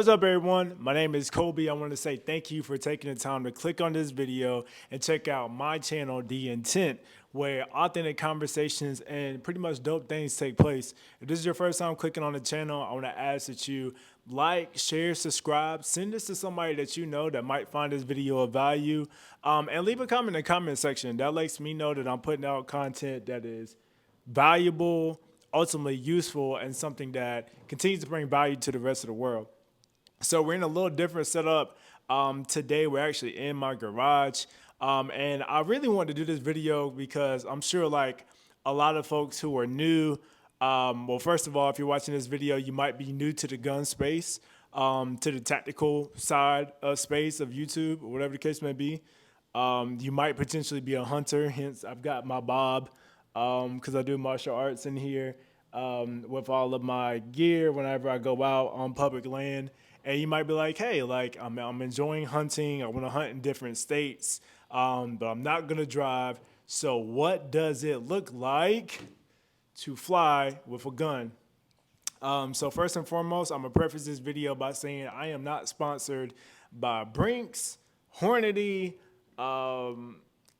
What's up, everyone? My name is Kobe. I want to say thank you for taking the time to click on this video and check out my channel, The Intent, where authentic conversations and pretty much dope things take place. If this is your first time clicking on the channel, I want to ask that you like, share, subscribe, send this to somebody that you know that might find this video of value, and leave a comment in the comment section. That lets me know that I'm putting out content that is valuable, ultimately useful, and something that continues to bring value to the rest of the world. So we're in a little different setup. Today we're actually in my garage. And I really wanted to do this video because I'm sure like a lot of folks who are new, well, first of all, if you're watching this video, you might be new to the gun space, to the tactical side of space of YouTube, or whatever the case may be. You might potentially be a hunter, hence I've got my bob, because I do martial arts in here, with all of my gear whenever I go out on public land. And you might be like, hey, like I'm enjoying hunting. I want to hunt in different states, but I'm not going to drive. So what does it look like to fly with a gun? So first and foremost, I'm going to preface this video by saying I am not sponsored by Brinks, Hornady,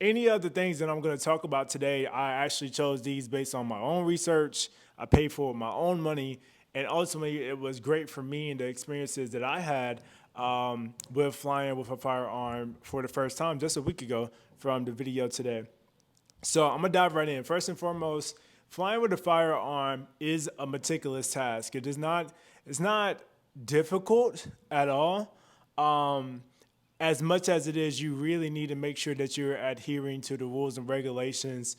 any other things that I'm going to talk about today. I actually chose these based on my own research. I paid for it with my own money. And ultimately, it was great for me and the experiences that I had with flying with a firearm for the first time just a week ago from the video today. So I'm going to dive right in. First and foremost, flying with a firearm is a meticulous task. It's not difficult at all. As much as it is, you really need to make sure that you're adhering to the rules and regulations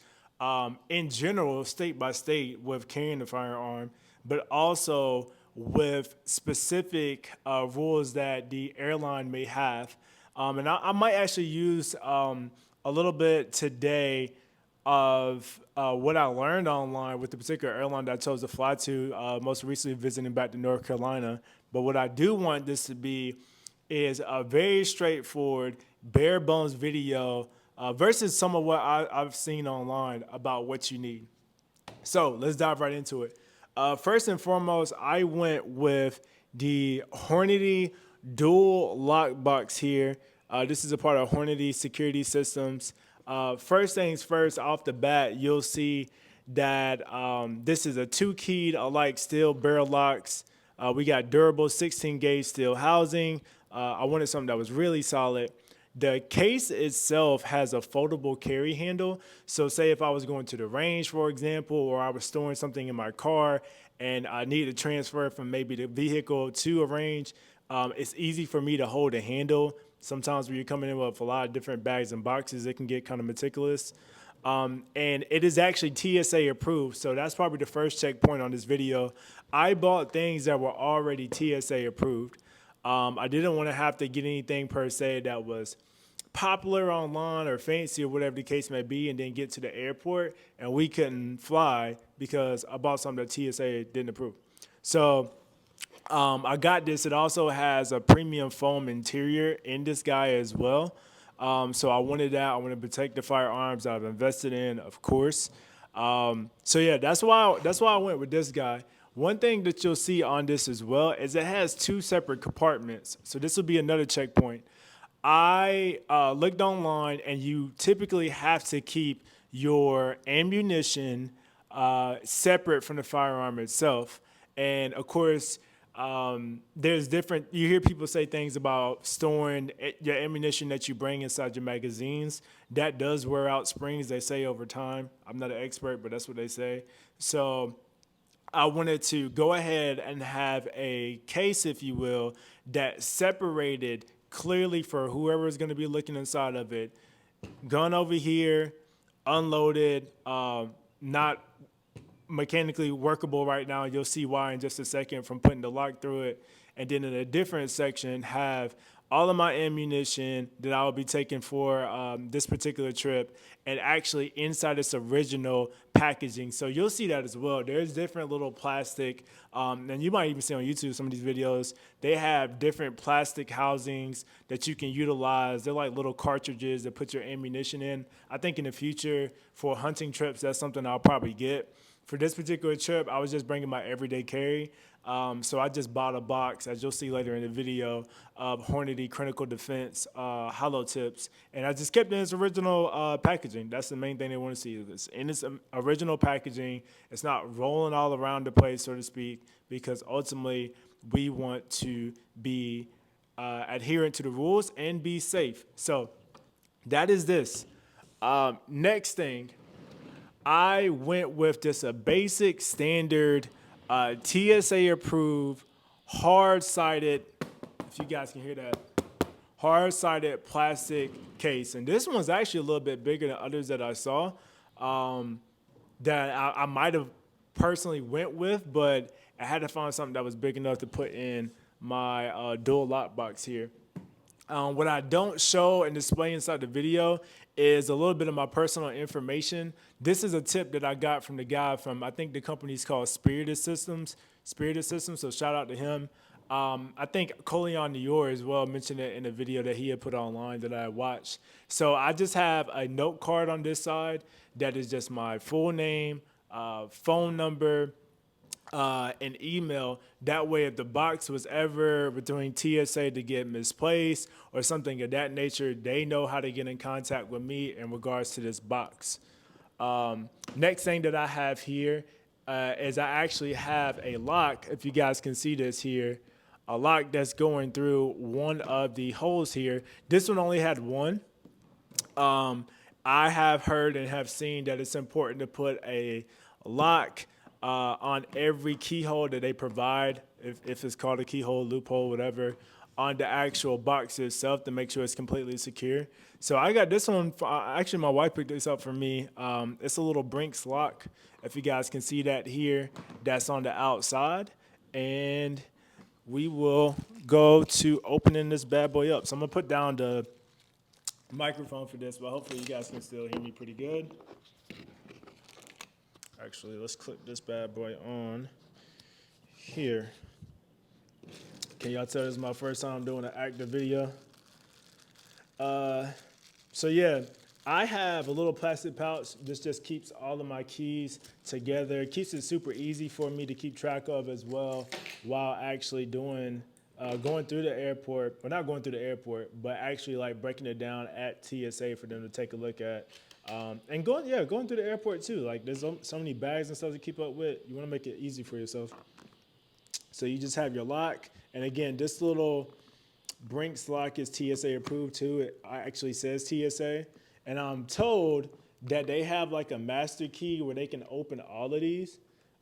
in general, state by state, with carrying the firearm, but also with specific rules that the airline may have. And I might actually use a little bit today of what I learned online with the particular airline that I chose to fly to, most recently visiting back to North Carolina. But what I do want this to be is a very straightforward, bare bones video versus some of what I've seen online about what you need. So let's dive right into it. First and foremost, I went with the Hornady dual lock box here. This is a part of Hornady security systems. First things first, off the bat, you'll see that this is a 2-keyed alike steel barrel locks. We got durable 16 gauge steel housing. I wanted something that was really solid. The case itself has a foldable carry handle. So say if I was going to the range, for example, or I was storing something in my car and I need to transfer from maybe the vehicle to a range, it's easy for me to hold a handle. Sometimes when you're coming in with a lot of different bags and boxes, it can get kind of meticulous. And it is actually TSA approved. So that's probably the first checkpoint on this video. I bought things that were already TSA approved. I didn't want to have to get anything per se that was popular online or fancy or whatever the case may be, and then get to the airport and we couldn't fly because I bought something that TSA didn't approve. So I got this. It also has a premium foam interior in this guy as well. So I wanted that. I wanted to protect the firearms I've invested in, of course. So yeah, that's why I went with this guy. One thing that you'll see on this as well is it has 2 separate compartments. So this will be another checkpoint. I looked online, and you typically have to keep your ammunition separate from the firearm itself. And of course, there's different, you hear people say things about storing your ammunition that you bring inside your magazines. That does wear out springs, they say, over time. I'm not an expert, but that's what they say. So I wanted to go ahead and have a case, if you will, that separated clearly for whoever is going to be looking inside of it. Gun over here, unloaded, not mechanically workable right now. You'll see why in just a second from putting the lock through it. And then in a different section, have all of my ammunition that I will be taking for this particular trip, and actually inside its original packaging. So you'll see that as well. There's different little plastic, and you might even see on YouTube some of these videos, they have different plastic housings that you can utilize. They're like little cartridges that put your ammunition in. I think in the future for hunting trips, that's something I'll probably get. for this particular trip, I was just bringing my everyday carry. So I just bought a box, as you'll see later in the video, of Hornady Critical Defense hollow tips, and I just kept it in its original packaging. That's the main thing they want to see. It's in its original packaging. It's not rolling all around the place, so to speak, because ultimately we want to be adherent to the rules and be safe. So that is this. Next thing, I went with just a basic standard TSA approved hard-sided, if you guys can hear that, hard-sided plastic case. And this one's actually a little bit bigger than others that I saw that I might have personally went with, but I had to find something that was big enough to put in my dual lock box here. What I don't show and display inside the video is a little bit of my personal information. This is a tip that I got from the guy from, I think the company's called Spirited Systems, so shout out to him. I think Colion Dior as well mentioned it in a video that he had put online that I watched. So I just have a note card on this side that is just my full name, phone number, an email. That way, if the box was ever between TSA to get misplaced or something of that nature, they know how to get in contact with me in regards to this box. Next thing that I have here is I actually have a lock, if you guys can see this here, a lock that's going through one of the holes here. This one only had one. I have heard and have seen that it's important to put a lock on every keyhole that they provide, if it's called a keyhole, loophole, whatever, on the actual box itself to make sure it's completely secure. So I got this one, actually my wife picked this up for me. It's a little Brinks lock, if you guys can see that here, that's on the outside. And we will go to opening this bad boy up. So I'm gonna put down the microphone for this, but hopefully you guys can still hear me pretty good. Actually, let's clip this bad boy on here. Can y'all tell this is my first time doing an active video? So yeah, I have a little plastic pouch. This just keeps all of my keys together. It keeps it super easy for me to keep track of as well while actually doing, going through the airport, well not going through the airport, but actually like breaking it down at TSA for them to take a look at. And going through the airport too. Like there's so many bags and stuff to keep up with. You want to make it easy for yourself. So you just have your lock. And again, this little Brinks lock is TSA approved too. It actually says TSA. And I'm told that they have like a master key where they can open all of these.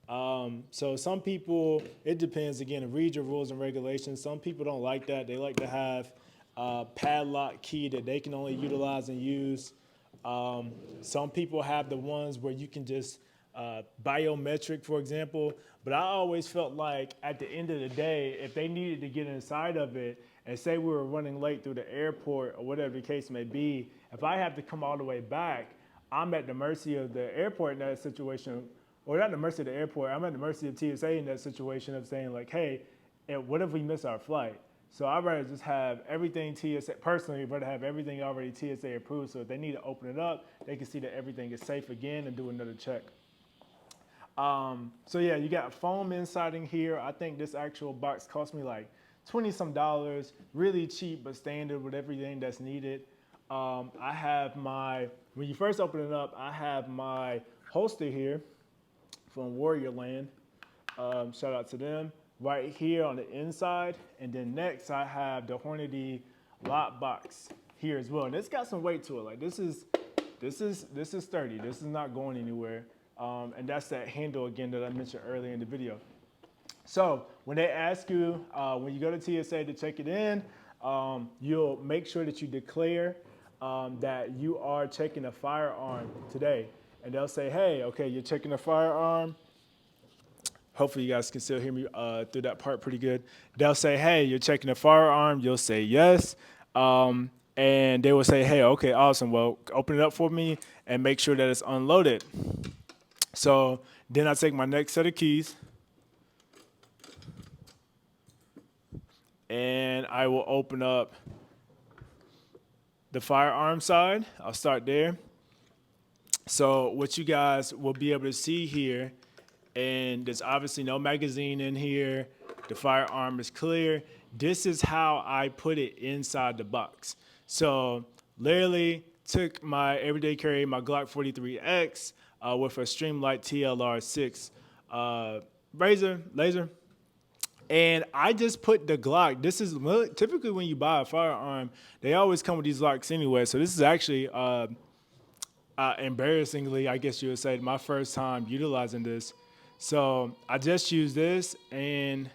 So some people, it depends again, read your rules and regulations. Some people don't like that. They like to have a padlock key that they can only utilize and use. Some people have the ones where you can just biometric, for example, but I always felt like at the end of the day, if they needed to get inside of it and say we were running late through the airport or whatever the case may be, if I have to come all the way back, I'm at the mercy of the airport in that situation, or not the mercy of the airport, I'm at the mercy of TSA in that situation of saying like, hey, what if we miss our flight? So I'd rather just have everything TSA, personally, I'd rather have everything already TSA approved, so if they need to open it up, they can see that everything is safe again and do another check. So yeah, you got foam inside in here. I think this actual box cost me like $20-some, really cheap but standard with everything that's needed. I have my, when you first open it up, I have my holster here from Warrior Land. Shout out to them. Right here on the inside, and then next I have the Hornady lock box here as well, and it's got some weight to it. Like this is sturdy. This is not going anywhere, and that's that handle again that I mentioned earlier in the video. So when they ask you when you go to TSA to check it in, you'll make sure that you declare that you are checking a firearm today, and they'll say, hey, okay, you're checking a firearm. Hopefully you guys can still hear me through that part pretty good. They'll say, hey, you're checking a firearm. You'll say yes. And they will say, hey, okay, awesome. Well, open it up for me and make sure that it's unloaded. So then I take my next set of keys and I will open up the firearm side. I'll start there. So what you guys will be able to see here and there's obviously no magazine in here. The firearm is clear. This is how I put it inside the box. So literally took my everyday carry, my Glock 43X with a Streamlight TLR6 razor, laser. And I just put the Glock. This is typically when you buy a firearm, they always come with these locks anyway. So this is actually embarrassingly, I guess you would say, my first time utilizing this. So I just use this and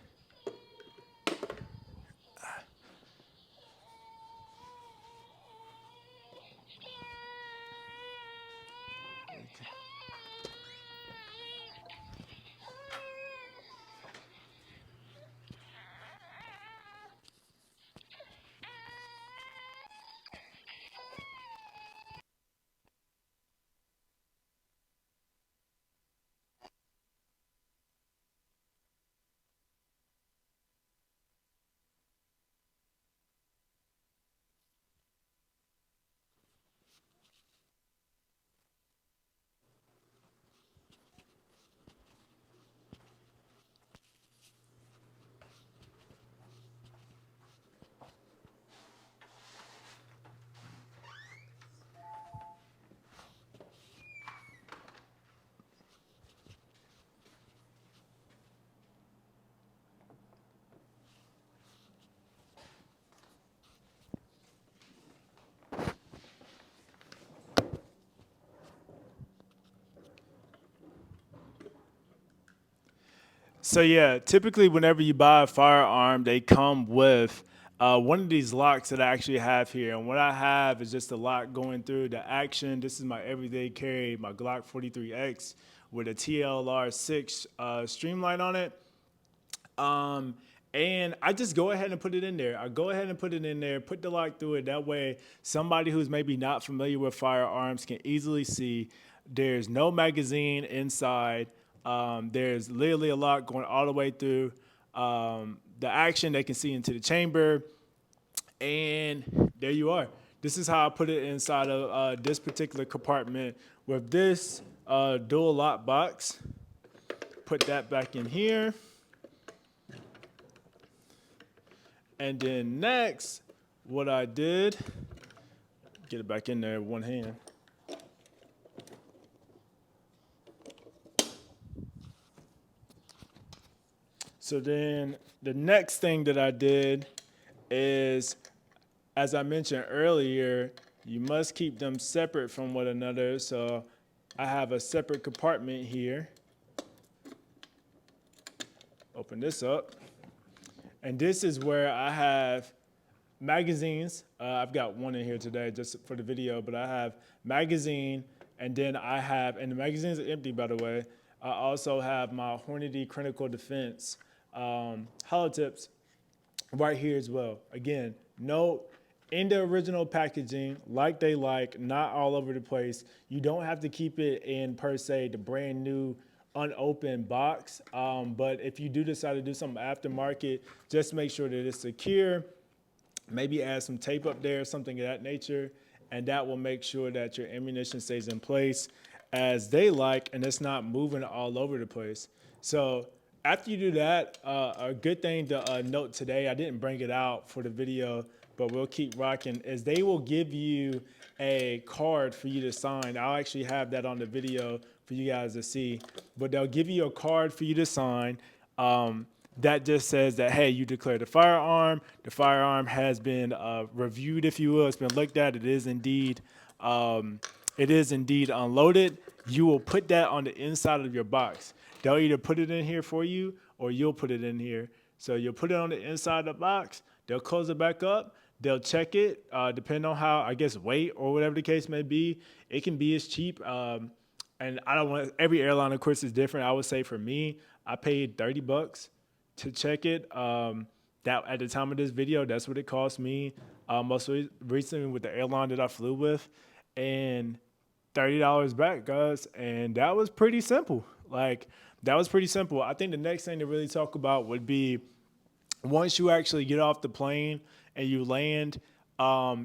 so yeah, typically whenever you buy a firearm, they come with one of these locks that I actually have here. And what I have is just a lock going through the action. This is my everyday carry, my Glock 43X with a TLR6 streamline on it. And I just go ahead and put it in there. I go ahead and put it in there, put the lock through it. That way, somebody who's maybe not familiar with firearms can easily see there's no magazine inside. There's literally a lock going all the way through the action. They can see into the chamber. And there you are. This is how I put it inside of this particular compartment with this dual lock box. Put that back in here. And then next, what I did, get it back in there with one hand. So then the next thing that I did is, as I mentioned earlier, you must keep them separate from one another. So I have a separate compartment here. Open this up. And this is where I have magazines. I've got one in here today just for the video, but I have magazine, and then I have, and the magazines are empty, by the way. I also have my Hornady Critical Defense hollow tips right here as well. Again, note, in the original packaging, like they like, not all over the place. You don't have to keep it in, per se, the brand new unopened box, but if you do decide to do something aftermarket, just make sure that it's secure. Maybe add some tape up there, something of that nature, and that will make sure that your ammunition stays in place as they like, and it's not moving all over the place. So after you do that, a good thing to note today, I didn't bring it out for the video, but we'll keep rocking, is they will give you a card for you to sign. I'll actually have that on the video for you guys to see, but they'll give you a card for you to sign that just says that, hey, you declared the firearm has been reviewed, if you will, it's been looked at, it is indeed unloaded. You will put that on the inside of your box. They'll either put it in here for you or you'll put it in here. So you'll put it on the inside of the box, they'll close it back up, they'll check it, depending on how, I guess, weight or whatever the case may be. It can be as cheap. And I don't want, every airline, of course, is different. I would say for me, I paid $30 to check it. That at the time of this video, that's what it cost me. Most recently with the airline that I flew with, and $30 back, guys. And that was pretty simple. Like, that was pretty simple. I think the next thing to really talk about would be once you actually get off the plane and you land,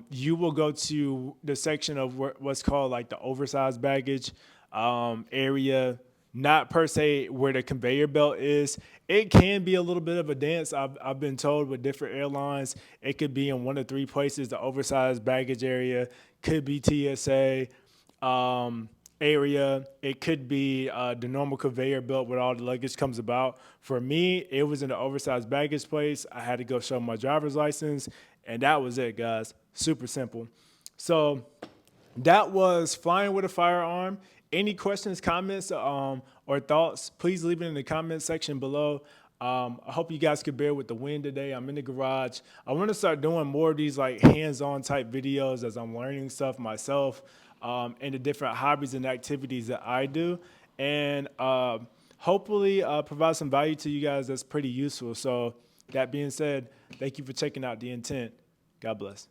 you will go to the section of what's called like the oversized baggage area. not per se where the conveyor belt is. It can be a little bit of a dance. I've been told with different airlines, it could be in one of three places: the oversized baggage area, could be TSA area. It could be the normal conveyor belt where all the luggage comes about. For me, it was in the oversized baggage place. I had to go show my driver's license, and that was it, guys. Super simple. So that was flying with a firearm. Any questions, comments, or thoughts, please leave it in the comment section below. I hope you guys could bear with the wind today. I'm in the garage. I want to start doing more of these like hands-on type videos as I'm learning stuff myself, and the different hobbies and activities that I do. And hopefully provide some value to you guys that's pretty useful. So that being said, thank you for checking out The Intent. God bless.